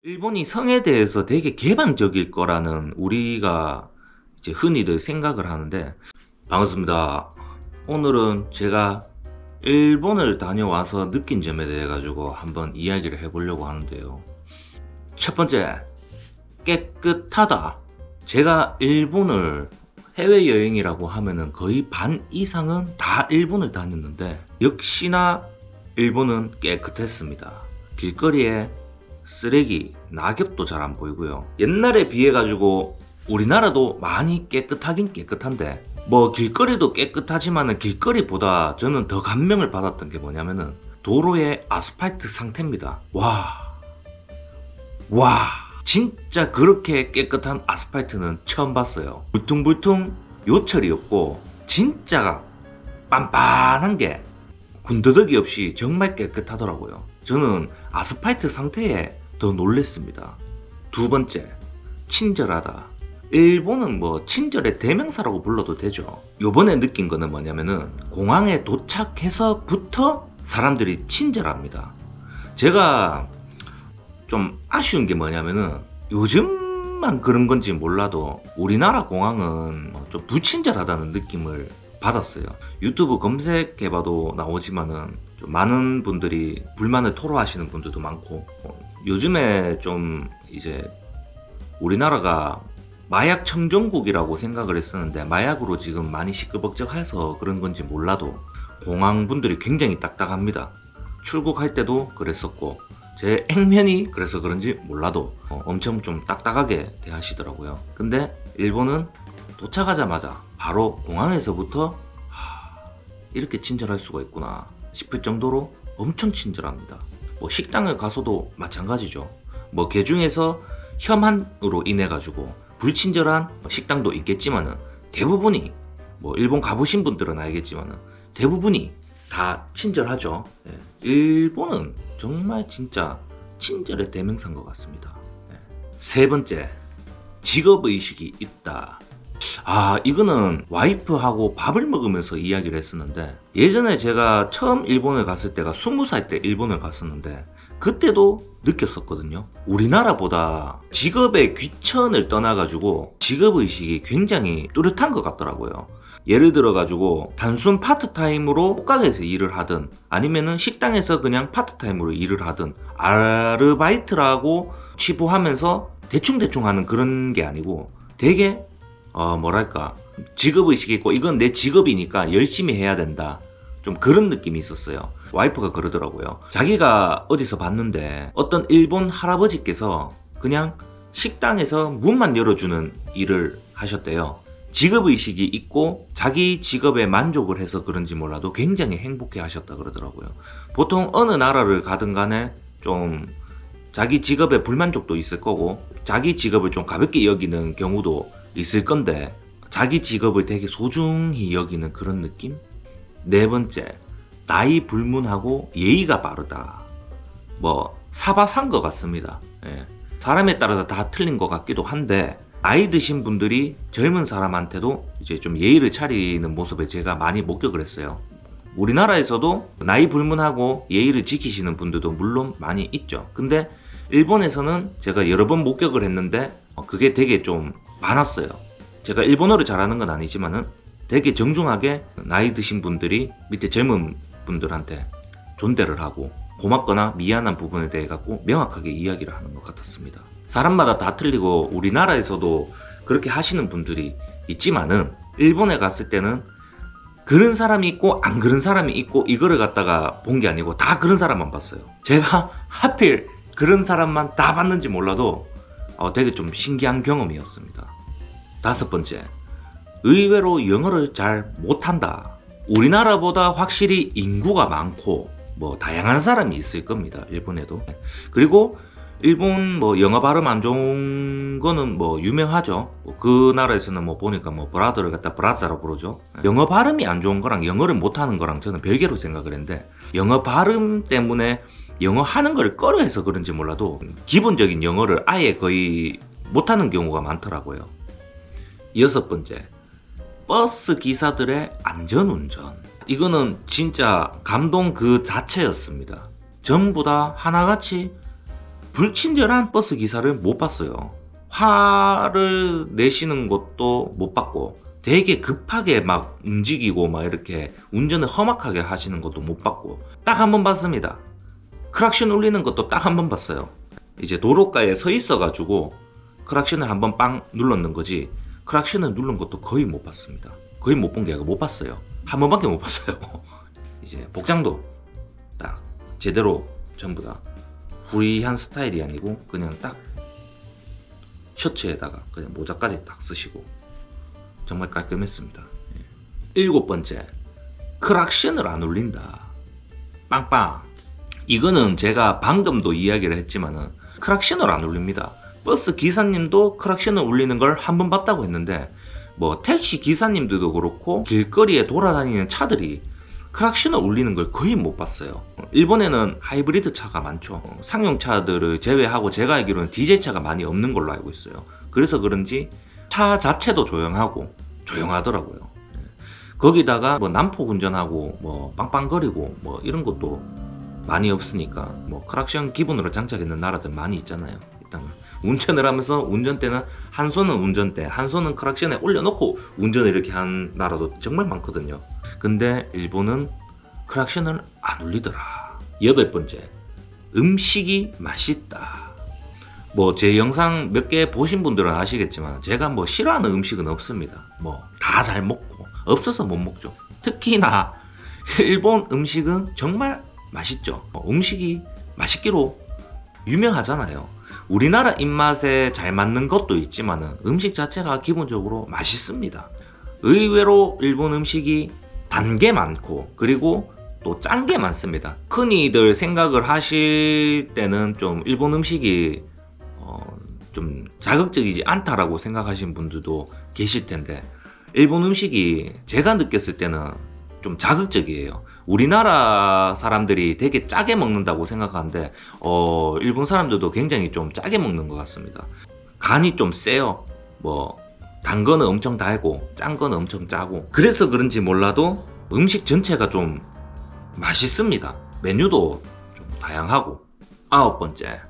일본이 성에 대해서 되게 개방적일 거라는 우리가 이제 흔히들 생각을 하는데, 반갑습니다. 오늘은 제가 일본을 다녀와서 느낀 점에 대해 가지고 한번 이야기를 해보려고 하는데요. 첫 번째, 깨끗하다. 제가 일본을 해외여행이라고 하면은 거의 반 이상은 다 일본을 다녔는데, 역시나 일본은 깨끗했습니다. 길거리에 쓰레기, 낙엽도 잘 안 보이고요. 옛날에 비해 가지고 우리나라도 많이 깨끗하긴 깨끗한데, 뭐 길거리도 깨끗하지만은 길거리보다 저는 더 감명을 받았던 게 뭐냐면은 도로의 아스팔트 상태입니다. 와, 진짜 그렇게 깨끗한 아스팔트는 처음 봤어요. 불퉁불퉁 요철이 없고 진짜가 빤빤한 게 군더더기 없이 정말 깨끗하더라고요. 저는 아스팔트 상태에 더 놀랬습니다. 두 번째, 친절하다. 일본은 뭐 친절의 대명사라고 불러도 되죠. 요번에 느낀 거는 뭐냐면은 공항에 도착해서부터 사람들이 친절합니다. 제가 좀 아쉬운 게 뭐냐면은 요즘만 그런 건지 몰라도 우리나라 공항은 좀 불친절하다는 느낌을 받았어요. 유튜브 검색해봐도 나오지만은 좀 많은 분들이 불만을 토로하시는 분들도 많고, 요즘에 좀 이제 우리나라가 마약 청정국이라고 생각을 했었는데 마약으로 지금 많이 시끌벅적해서 그런 건지 몰라도 공항 분들이 굉장히 딱딱합니다. 출국할 때도 그랬었고 제 액면이 그래서 그런지 몰라도 엄청 좀 딱딱하게 대하시더라고요. 근데 일본은 도착하자마자 바로 공항에서부터 이렇게 친절할 수가 있구나 싶을 정도로 엄청 친절합니다. 뭐 식당을 가서도 마찬가지죠. 뭐 개중에서 혐한으로 인해 가지고 불친절한 식당도 있겠지만은 대부분이, 뭐 일본 가보신 분들은 알겠지만은 대부분이 다 친절하죠. 일본은 정말 진짜 친절의 대명사인 것 같습니다. 세 번째, 직업의식이 있다. 이거는 와이프하고 밥을 먹으면서 이야기를 했었는데, 예전에 제가 처음 일본을 갔을 때가 20살 때 일본을 갔었는데 그때도 느꼈었거든요. 우리나라보다 직업의 귀천을 떠나가지고 직업의식이 굉장히 뚜렷한 것 같더라고요. 예를 들어가지고 단순 파트타임으로 옷가게에서 일을 하든 아니면은 식당에서 그냥 파트타임으로 일을 하든 아르바이트라고 치부하면서 대충대충 하는 그런 게 아니고 되게 뭐랄까 직업의식이 있고 이건 내 직업이니까 열심히 해야 된다, 좀 그런 느낌이 있었어요. 와이프가 그러더라고요. 자기가 어디서 봤는데 어떤 일본 할아버지께서 그냥 식당에서 문만 열어주는 일을 하셨대요. 직업의식이 있고 자기 직업에 만족을 해서 그런지 몰라도 굉장히 행복해 하셨다 그러더라고요. 보통 어느 나라를 가든 간에 좀 자기 직업에 불만족도 있을 거고 자기 직업을 좀 가볍게 여기는 경우도 있을 건데 자기 직업을 되게 소중히 여기는 그런 느낌? 네 번째, 나이 불문하고 예의가 바르다. 뭐 사바산 것 같습니다. 사람에 따라서 다 틀린 것 같기도 한데 나이 드신 분들이 젊은 사람한테도 이제 좀 예의를 차리는 모습을 제가 많이 목격을 했어요. 우리나라에서도 나이 불문하고 예의를 지키시는 분들도 물론 많이 있죠. 근데 일본에서는 제가 여러 번 목격을 했는데 그게 되게 좀 많았어요. 제가 일본어를 잘하는 건 아니지만은 되게 정중하게 나이 드신 분들이 밑에 젊은 분들한테 존대를 하고 고맙거나 미안한 부분에 대해 갖고 명확하게 이야기를 하는 것 같았습니다. 사람마다 다 틀리고 우리나라에서도 그렇게 하시는 분들이 있지만은 일본에 갔을 때는 그런 사람이 있고 안 그런 사람이 있고 이거를 갖다가 본 게 아니고 다 그런 사람만 봤어요. 제가 하필 그런 사람만 다 봤는지 몰라도 되게 좀 신기한 경험이었습니다. 다섯 번째, 의외로 영어를 잘 못한다. 우리나라보다 확실히 인구가 많고 뭐 다양한 사람이 있을 겁니다. 일본에도. 그리고 일본 뭐 영어 발음 안 좋은 거는 뭐 유명하죠. 그 나라에서는 뭐 보니까 뭐 브라더를 갖다 브라자로 부르죠. 영어 발음이 안 좋은 거랑 영어를 못하는 거랑 저는 별개로 생각을 했는데, 영어 발음 때문에 영어 하는 걸 꺼려해서 그런지 몰라도 기본적인 영어를 아예 거의 못하는 경우가 많더라고요. 여섯 번째, 버스 기사들의 안전운전. 이거는 진짜 감동 그 자체였습니다. 전부 다 하나같이 불친절한 버스 기사를 못 봤어요. 화를 내시는 것도 못 봤고, 되게 급하게 막 움직이고 막 이렇게 운전을 험악하게 하시는 것도 못 봤고, 딱 한 번 봤습니다. 크락션 울리는 것도 딱 한 번 봤어요. 이제 도로가에 서 있어가지고 크락션을 한번 빵 눌렀는 거지, 크락션을 누른 것도 거의 못 봤습니다. 거의 못 본 게 아니라 못 봤어요. 한 번밖에 못 봤어요. 이제 복장도 딱 제대로 전부 다 후리한 스타일이 아니고 그냥 딱 셔츠에다가 그냥 모자까지 딱 쓰시고 정말 깔끔했습니다. 7번째, 크락션을 안 울린다. 빵빵. 이거는 제가 방금도 이야기를 했지만은 크락션을 안 울립니다. 버스 기사님도 크락션을 울리는 걸 한 번 봤다고 했는데, 뭐 택시 기사님들도 그렇고 길거리에 돌아다니는 차들이 크락션을 울리는 걸 거의 못 봤어요. 일본에는 하이브리드 차가 많죠. 상용차들을 제외하고 제가 알기로는 디젤 차가 많이 없는 걸로 알고 있어요. 그래서 그런지 차 자체도 조용하더라고요. 거기다가 뭐 난폭 운전하고 뭐 빵빵거리고 뭐 이런 것도 많이 없으니까, 뭐 크락션 기본으로 장착했는 나라들 많이 있잖아요. 일단 운전을 하면서 운전대는 한 손은 운전대, 한 손은 크락션에 올려놓고 운전을 이렇게 한 나라도 정말 많거든요. 근데 일본은 크락션을 안 울리더라. 8번째, 음식이 맛있다. 뭐 제 영상 몇 개 보신 분들은 아시겠지만 제가 뭐 싫어하는 음식은 없습니다. 뭐 다 잘 먹고, 없어서 못 먹죠. 특히나 일본 음식은 정말 맛있죠. 음식이 맛있기로 유명하잖아요. 우리나라 입맛에 잘 맞는 것도 있지만 음식 자체가 기본적으로 맛있습니다. 의외로 일본 음식이 단 게 많고, 그리고 또 짠 게 많습니다. 흔히들 생각을 하실 때는 좀 일본 음식이 좀 자극적이지 않다라고 생각하시는 분들도 계실 텐데, 일본 음식이 제가 느꼈을 때는 좀 자극적이에요. 우리나라 사람들이 되게 짜게 먹는다고 생각하는데 일본 사람들도 굉장히 좀 짜게 먹는 것 같습니다. 간이 좀 세요. 뭐 단 거는 엄청 달고 짠 거는 엄청 짜고, 그래서 그런지 몰라도 음식 전체가 좀 맛있습니다. 메뉴도 좀 다양하고. 9번째,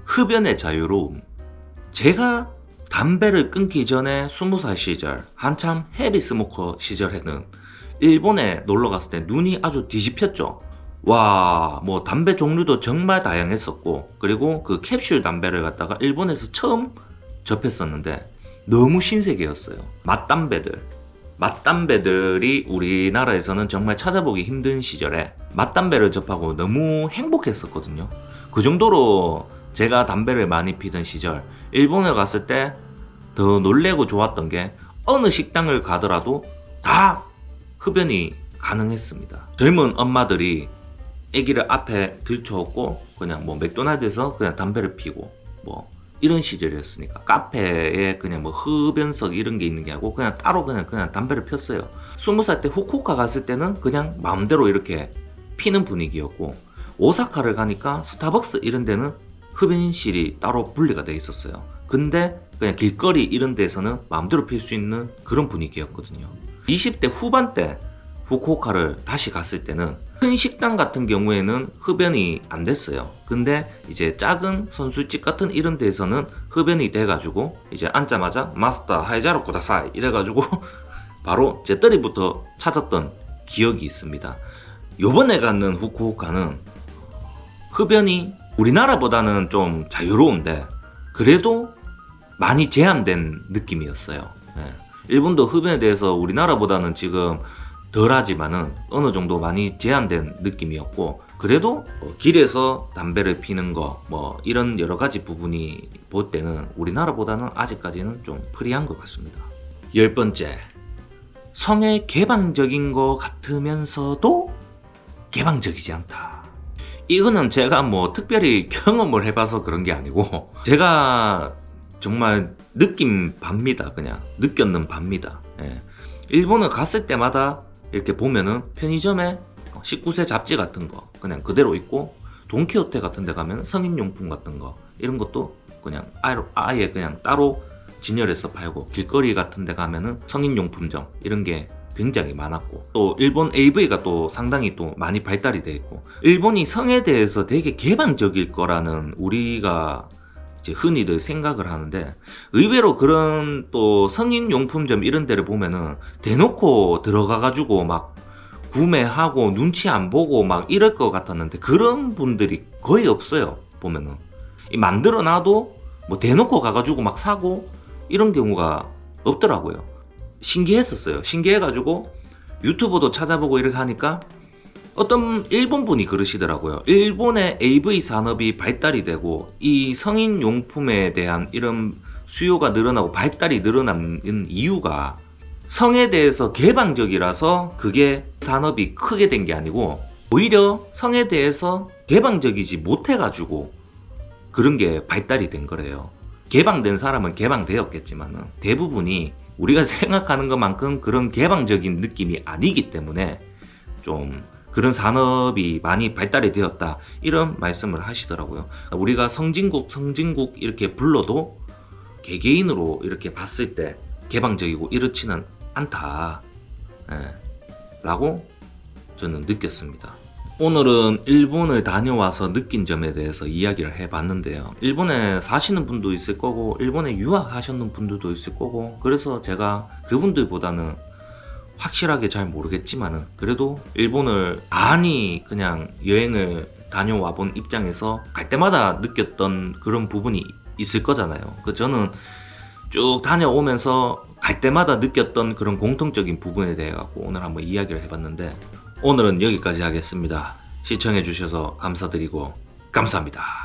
흡연의 자유로움. 제가 담배를 끊기 전에 20살 시절, 한참 헤비 스모커 시절에는 일본에 놀러 갔을 때 눈이 아주 뒤집혔죠. 와, 뭐 담배 종류도 정말 다양했었고, 그리고 그 캡슐 담배를 갖다가 일본에서 처음 접했었는데 너무 신세계였어요. 맛담배들이 우리나라에서는 정말 찾아보기 힘든 시절에 맛담배를 접하고 너무 행복했었거든요. 그 정도로 제가 담배를 많이 피던 시절, 일본에 갔을 때 더 놀래고 좋았던 게 어느 식당을 가더라도 다 흡연이 가능했습니다. 젊은 엄마들이 아기를 앞에 들쳐오고 그냥 뭐 맥도날드에서 그냥 담배를 피고 뭐 이런 시절이었으니까, 카페에 그냥 뭐 흡연석 이런 게 있는 게 아니고 그냥 따로 그냥 담배를 폈어요. 20살 때 후쿠오카 갔을 때는 그냥 마음대로 이렇게 피는 분위기였고, 오사카를 가니까 스타벅스 이런 데는 흡연실이 따로 분리가 돼 있었어요. 근데 그냥 길거리 이런 데서는 마음대로 필 수 있는 그런 분위기였거든요. 20대 후반 때 후쿠오카를 다시 갔을 때는 큰 식당 같은 경우에는 흡연이 안 됐어요. 근데 이제 작은 선술집 같은 이런 데에서는 흡연이 돼가지고 이제 앉자마자 마스터 하이자로 쿠다사이 이래가지고 바로 제 떨이부터 찾았던 기억이 있습니다. 요번에 갔는 후쿠오카는 흡연이 우리나라보다는 좀 자유로운데 그래도 많이 제한된 느낌이었어요. 일본도 흡연에 대해서 우리나라보다는 지금 덜하지만은 어느 정도 많이 제한된 느낌이었고, 그래도 길에서 담배를 피는 거 뭐 이런 여러 가지 부분이 볼 때는 우리나라보다는 아직까지는 좀 프리한 것 같습니다. 10번째, 성에 개방적인 것 같으면서도 개방적이지 않다. 이거는 제가 뭐 특별히 경험을 해봐서 그런 게 아니고 제가 정말 느낀 바입니다. 그냥 느꼈는 바입니다. 일본을 갔을 때마다 이렇게 보면은 편의점에 19세 잡지 같은 거 그냥 그대로 있고, 돈키호테 같은 데 가면 성인용품 같은 거 이런 것도 그냥 아예 그냥 따로 진열해서 팔고, 길거리 같은 데 가면은 성인용품점 이런 게 굉장히 많았고, 또 일본 AV가 또 상당히 또 많이 발달이 돼 있고, 일본이 성에 대해서 되게 개방적일 거라는 우리가 이제 흔히들 생각을 하는데, 의외로 그런 또 성인 용품점 이런 데를 보면은 대놓고 들어가가지고 막 구매하고 눈치 안 보고 막 이럴 것 같았는데, 그런 분들이 거의 없어요. 보면은 만들어 놔도 뭐 대놓고 가가지고 막 사고 이런 경우가 없더라고요. 신기했었어요. 신기해가지고 유튜브도 찾아보고 이렇게 하니까 어떤 일본 분이 그러시더라고요. 일본의 AV 산업이 발달이 되고 이 성인 용품에 대한 이런 수요가 늘어나고 발달이 늘어나는 이유가 성에 대해서 개방적이라서 그게 산업이 크게 된 게 아니고, 오히려 성에 대해서 개방적이지 못해가지고 그런 게 발달이 된 거래요. 개방된 사람은 개방되었겠지만 대부분이 우리가 생각하는 것만큼 그런 개방적인 느낌이 아니기 때문에 좀 그런 산업이 많이 발달이 되었다, 이런 말씀을 하시더라고요. 우리가 성진국 이렇게 불러도 개개인으로 이렇게 봤을 때 개방적이고 이렇지는 않다, 라고 저는 느꼈습니다. 오늘은 일본을 다녀와서 느낀 점에 대해서 이야기를 해봤는데요. 일본에 사시는 분도 있을 거고 일본에 유학하셨는 분들도 있을 거고, 그래서 제가 그분들보다는 확실하게 잘 모르겠지만은 그래도 일본을 많이 그냥 여행을 다녀와 본 입장에서 갈 때마다 느꼈던 그런 부분이 있을 거잖아요. 저는 쭉 다녀오면서 갈 때마다 느꼈던 그런 공통적인 부분에 대해 갖고 오늘 한번 이야기를 해봤는데, 오늘은 여기까지 하겠습니다. 시청해주셔서 감사드리고 감사합니다.